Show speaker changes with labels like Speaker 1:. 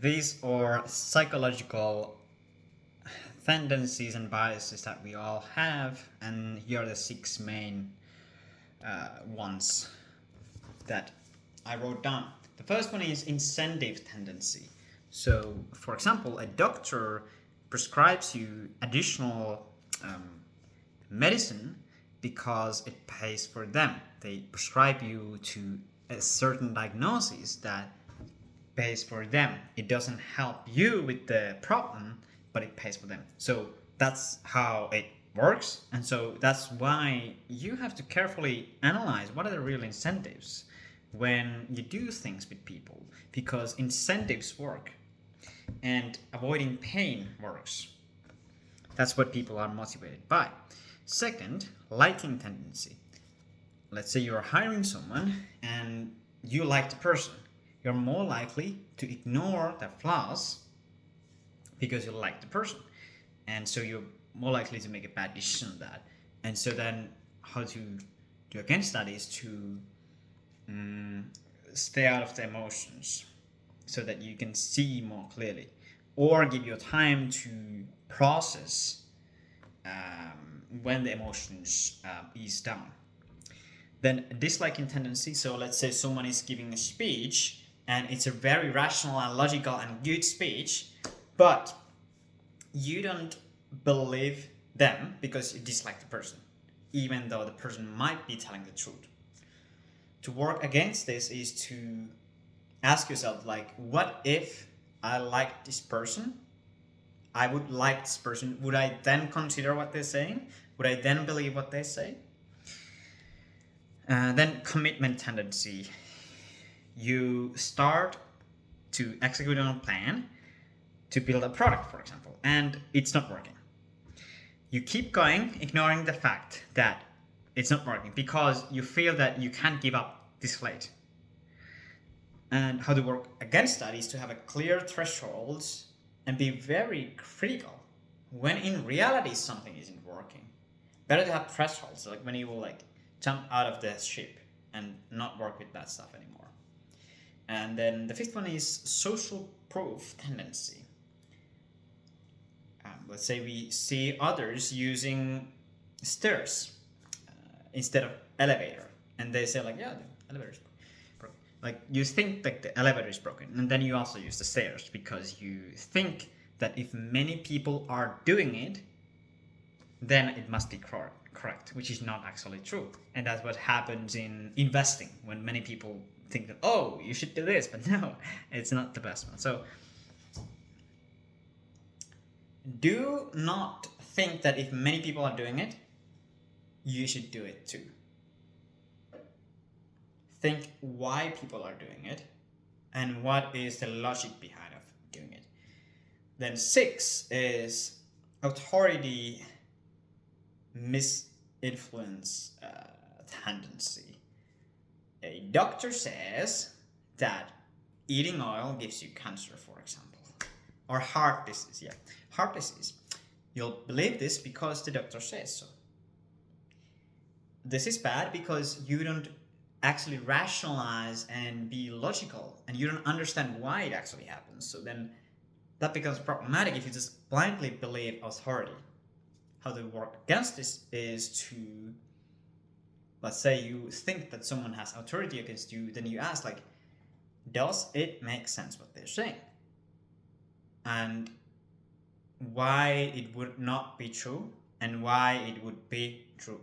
Speaker 1: These are psychological tendencies and biases that we all have, and here are the six main ones that I wrote down. The first one is incentive tendency. So, for example, a doctor prescribes you additional medicine because it pays for them. They prescribe you to a certain diagnosis that pays for them. It doesn't help you with the problem, but it pays for them. So that's how it works. And so that's why you have to carefully analyze what are the real incentives when you do things with people, because incentives work and avoiding pain works. That's what people are motivated by. Second, liking tendency. Let's say you're hiring someone and you like the person. You're more likely to ignore their flaws because you like the person. And so you're more likely to make a bad decision on that. And so then how to do against that is to stay out of the emotions so that you can see more clearly, or give your time to process when the emotions ease down. Then disliking tendency. So let's say someone is giving a speech and it's a very rational and logical and good speech, but you don't believe them because you dislike the person, even though the person might be telling the truth. To work against this is to ask yourself, like, what if I like this person? I would like this person. Would I then consider what they're saying? Would I then believe what they say? Then commitment tendency. You start to execute on a plan to build a product, for example, and it's not working. You keep going, ignoring the fact that it's not working because you feel that you can't give up this late. And how to work against that is to have a clear threshold and be very critical when in reality something isn't working. Better to have thresholds, like when you will jump out of the ship and not work with that stuff anymore. And then the fifth one is social proof tendency. Let's say we see others using stairs instead of elevator, and they say yeah, the elevator is broken. Like you think that the elevator is broken, and then you also use the stairs because you think that if many people are doing it, then it must be correct, which is not actually true. And that's what happens in investing when many people think that, oh, you should do this, but no, it's not the best one. So do not think that if many people are doing it, you should do it too. Think why people are doing it and what is the logic behind of doing it. Then 6 is authority misinfluence tendency. A doctor says that eating oil gives you cancer, for example, or heart disease. Heart disease. You'll believe this because the doctor says so. This is bad because you don't actually rationalize and be logical, and you don't understand why it actually happens. So then that becomes problematic if you just blindly believe authority. How to work against this is to, let's say you think that someone has authority against you, then you ask does it make sense what they're saying? And why it would not be true and why it would be true.